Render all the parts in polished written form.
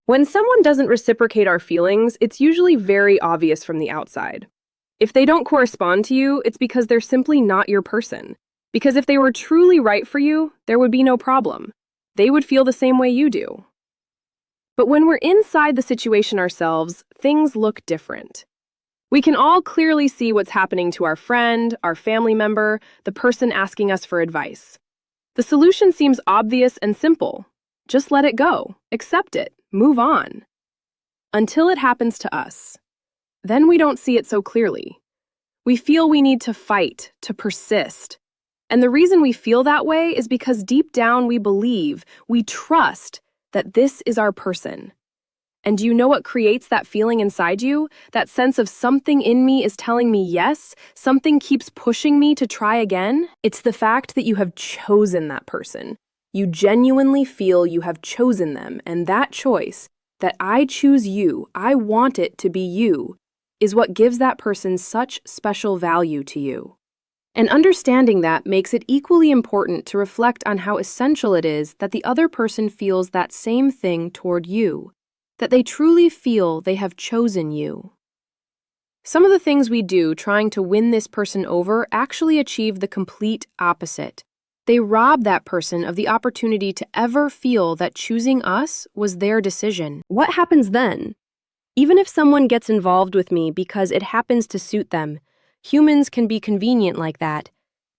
When someone doesn't reciprocate our feelings, it's usually very obvious from the outside. If they don't correspond to you, it's because they're simply not your person. Because if they were truly right for you, there would be no problem. They would feel the same way you do. But when we're inside the situation ourselves, things look different. We can all clearly see what's happening to our friend, our family member, the person asking us for advice. The solution seems obvious and simple. Just let it go, accept it, move on. Until it happens to us. Then we don't see it so clearly. We feel we need to fight, to persist. And the reason we feel that way is because deep down we believe, we trust that this is our person. And do you know what creates that feeling inside you? That sense of something in me is telling me yes, something keeps pushing me to try again? It's the fact that you have chosen that person. You genuinely feel you have chosen them, and that choice, that I choose you, I want it to be you, is what gives that person such special value to you. And understanding that makes it equally important to reflect on how essential it is that the other person feels that same thing toward you, that they truly feel they have chosen you. Some of the things we do trying to win this person over actually achieve the complete opposite. They rob that person of the opportunity to ever feel that choosing us was their decision. What happens then? Even if someone gets involved with me because it happens to suit them, humans can be convenient like that.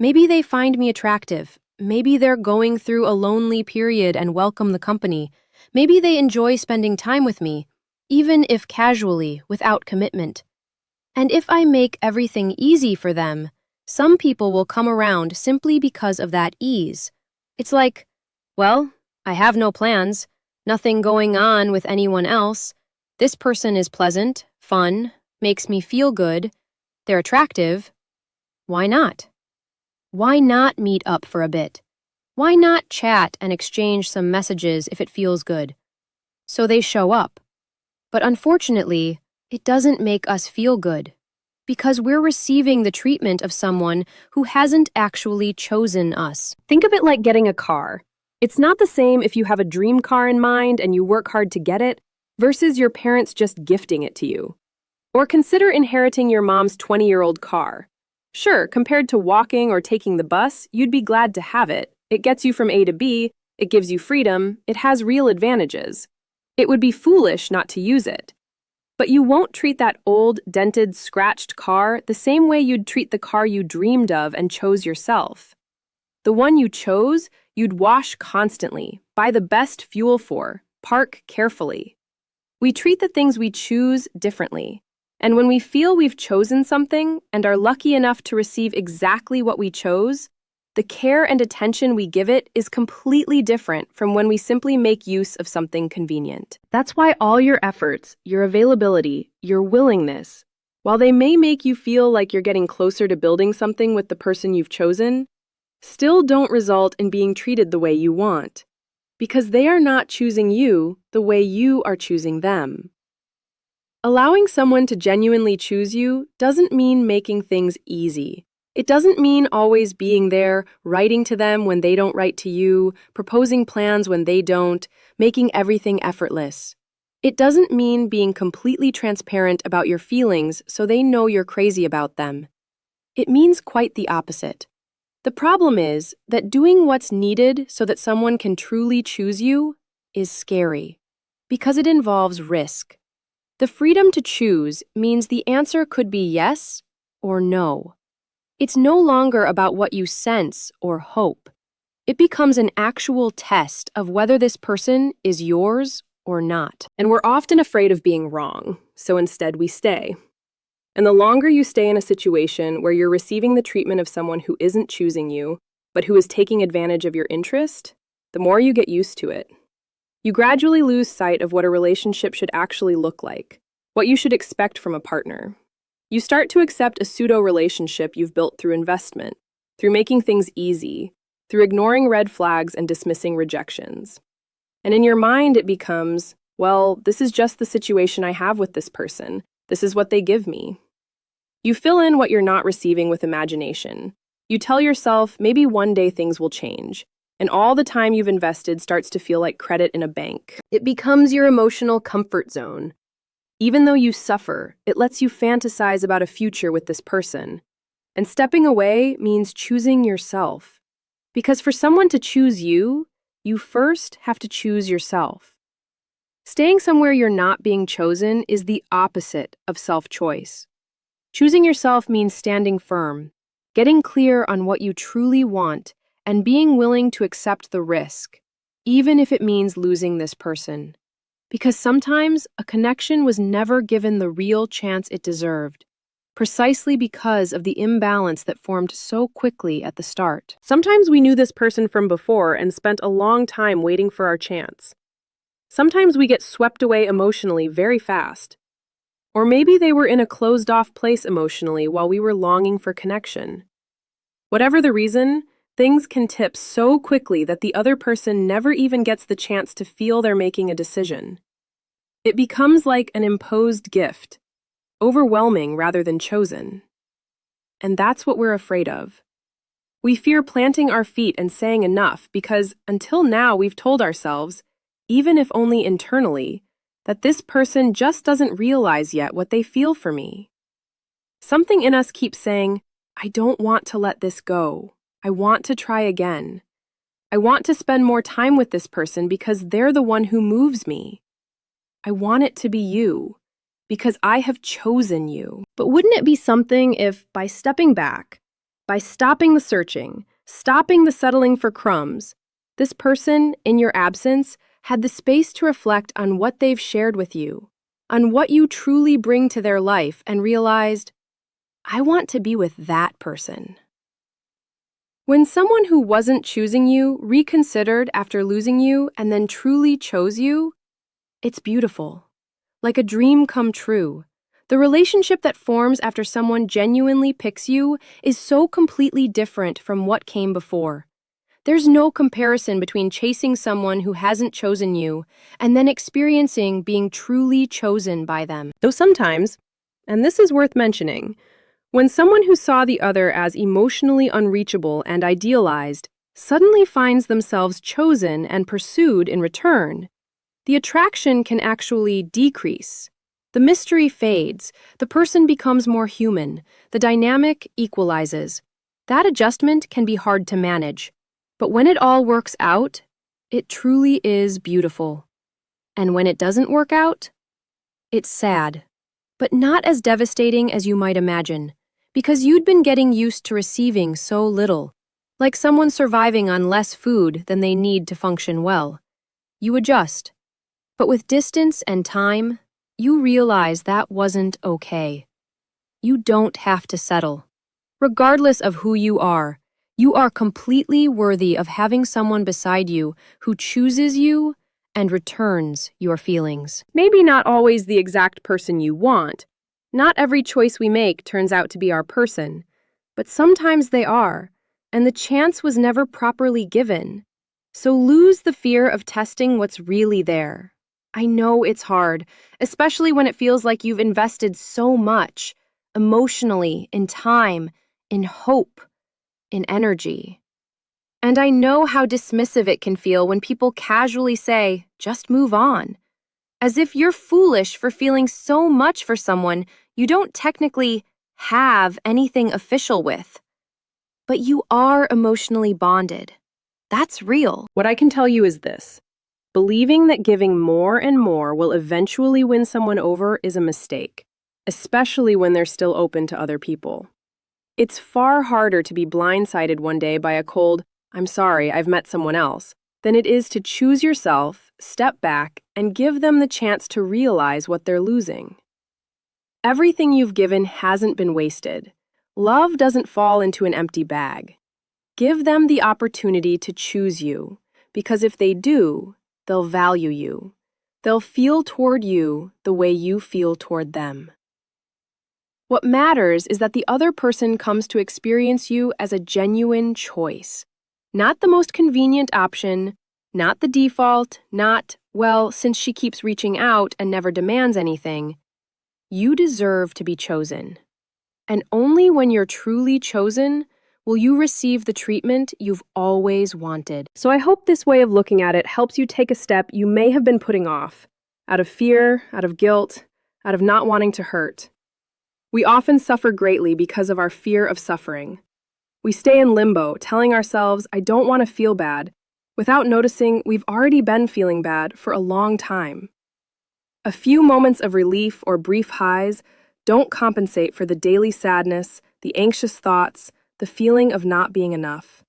Maybe they find me attractive. Maybe they're going through a lonely period and welcome the company. Maybe they enjoy spending time with me, even if casually, without commitment. And if I make everything easy for them, some people will come around simply because of that ease. It's like, well, I have no plans, nothing going on with anyone else. This person is pleasant, fun, makes me feel good. They're attractive. Why not? Why not meet up for a bit? Why not chat and exchange some messages if it feels good? So they show up. But unfortunately, it doesn't make us feel good, because we're receiving the treatment of someone who hasn't actually chosen us. Think of it like getting a car. It's not the same if you have a dream car in mind and you work hard to get it, versus your parents just gifting it to you. Or consider inheriting your mom's 20-year-old car. Sure, compared to walking or taking the bus, you'd be glad to have it. It gets you from A to B, it gives you freedom, it has real advantages. It would be foolish not to use it. But you won't treat that old, dented, scratched car the same way you'd treat the car you dreamed of and chose yourself. The one you chose, you'd wash constantly, buy the best fuel for, park carefully. We treat the things we choose differently. And when we feel we've chosen something and are lucky enough to receive exactly what we chose, the care and attention we give it is completely different from when we simply make use of something convenient. That's why all your efforts, your availability, your willingness, while they may make you feel like you're getting closer to building something with the person you've chosen, still don't result in being treated the way you want, because they are not choosing you the way you are choosing them. Allowing someone to genuinely choose you doesn't mean making things easy. It doesn't mean always being there, writing to them when they don't write to you, proposing plans when they don't, making everything effortless. It doesn't mean being completely transparent about your feelings so they know you're crazy about them. It means quite the opposite. The problem is that doing what's needed so that someone can truly choose you is scary, because it involves risk. The freedom to choose means the answer could be yes or no. It's no longer about what you sense or hope. It becomes an actual test of whether this person is yours or not. And we're often afraid of being wrong, so instead we stay. And the longer you stay in a situation where you're receiving the treatment of someone who isn't choosing you, but who is taking advantage of your interest, the more you get used to it. You gradually lose sight of what a relationship should actually look like, what you should expect from a partner. You start to accept a pseudo-relationship you've built through investment, through making things easy, through ignoring red flags and dismissing rejections. And in your mind it becomes, well, this is just the situation I have with this person. This is what they give me. You fill in what you're not receiving with imagination. You tell yourself maybe one day things will change. and all the time you've invested starts to feel like credit in a bank. It becomes your emotional comfort zone. Even though you suffer, it lets you fantasize about a future with this person. And stepping away means choosing yourself. Because for someone to choose you, you first have to choose yourself. Staying somewhere you're not being chosen is the opposite of self-choice. Choosing yourself means standing firm, getting clear on what you truly want, and being willing to accept the risk, even if it means losing this person. Because sometimes a connection was never given the real chance it deserved, precisely because of the imbalance that formed so quickly at the start. Sometimes we knew this person from before and spent a long time waiting for our chance. Sometimes we get swept away emotionally very fast. Or maybe they were in a closed-off place emotionally while we were longing for connection. Whatever the reason, things can tip so quickly that the other person never even gets the chance to feel they're making a decision. It becomes like an imposed gift, overwhelming rather than chosen. And that's what we're afraid of. We fear planting our feet and saying enough because until now we've told ourselves, even if only internally, that this person just doesn't realize yet what they feel for me. Something in us keeps saying, I don't want to let this go. I want to try again. I want to spend more time with this person because they're the one who moves me. I want it to be you, because I have chosen you. But wouldn't it be something if, by stepping back, by stopping the searching, stopping the settling for crumbs, this person, in your absence, had the space to reflect on what they've shared with you, on what you truly bring to their life, and realized, I want to be with that person. When someone who wasn't choosing you reconsidered after losing you and then truly chose you, it's beautiful. Like a dream come true. The relationship that forms after someone genuinely picks you is so completely different from what came before. There's no comparison between chasing someone who hasn't chosen you and then experiencing being truly chosen by them. Though sometimes, and this is worth mentioning, when someone who saw the other as emotionally unreachable and idealized suddenly finds themselves chosen and pursued in return, the attraction can actually decrease. The mystery fades, the person becomes more human, the dynamic equalizes. That adjustment can be hard to manage. But when it all works out, it truly is beautiful. And when it doesn't work out, it's sad. But not as devastating as you might imagine, because you'd been getting used to receiving so little, like someone surviving on less food than they need to function well. You adjust. But with distance and time, you realize that wasn't okay. You don't have to settle. Regardless of who you are completely worthy of having someone beside you who chooses you and returns your feelings. Maybe not always the exact person you want. Not every choice we make turns out to be our person, but sometimes they are, and the chance was never properly given. So lose the fear of testing what's really there. I know it's hard, especially when it feels like you've invested so much, emotionally, in time, in hope, in energy. And I know how dismissive it can feel when people casually say, just move on. As if you're foolish for feeling so much for someone you don't technically have anything official with. But you are emotionally bonded. That's real. What I can tell you is this. Believing that giving more and more will eventually win someone over is a mistake, especially when they're still open to other people. It's far harder to be blindsided one day by a cold, I'm sorry, I've met someone else, than it is to choose yourself, step back, and give them the chance to realize what they're losing. Everything you've given hasn't been wasted. Love doesn't fall into an empty bag. Give them the opportunity to choose you, because if they do, they'll value you. They'll feel toward you the way you feel toward them. What matters is that the other person comes to experience you as a genuine choice. Not the most convenient option, not the default, not, well, since she keeps reaching out and never demands anything. You deserve to be chosen. And only when you're truly chosen will you receive the treatment you've always wanted. So I hope this way of looking at it helps you take a step you may have been putting off, out of fear, out of guilt, out of not wanting to hurt. We often suffer greatly because of our fear of suffering. We stay in limbo, telling ourselves, I don't want to feel bad, without noticing we've already been feeling bad for a long time. A few moments of relief or brief highs don't compensate for the daily sadness, the anxious thoughts, the feeling of not being enough.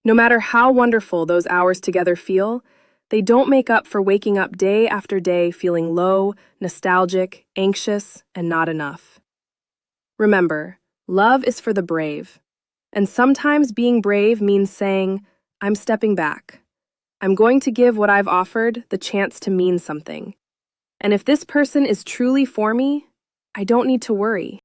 No matter how wonderful those hours together feel, they don't make up for waking up day after day feeling low, nostalgic, anxious, and not enough. Remember, love is for the brave. And sometimes being brave means saying, I'm stepping back. I'm going to give what I've offered the chance to mean something. And if this person is truly for me, I don't need to worry.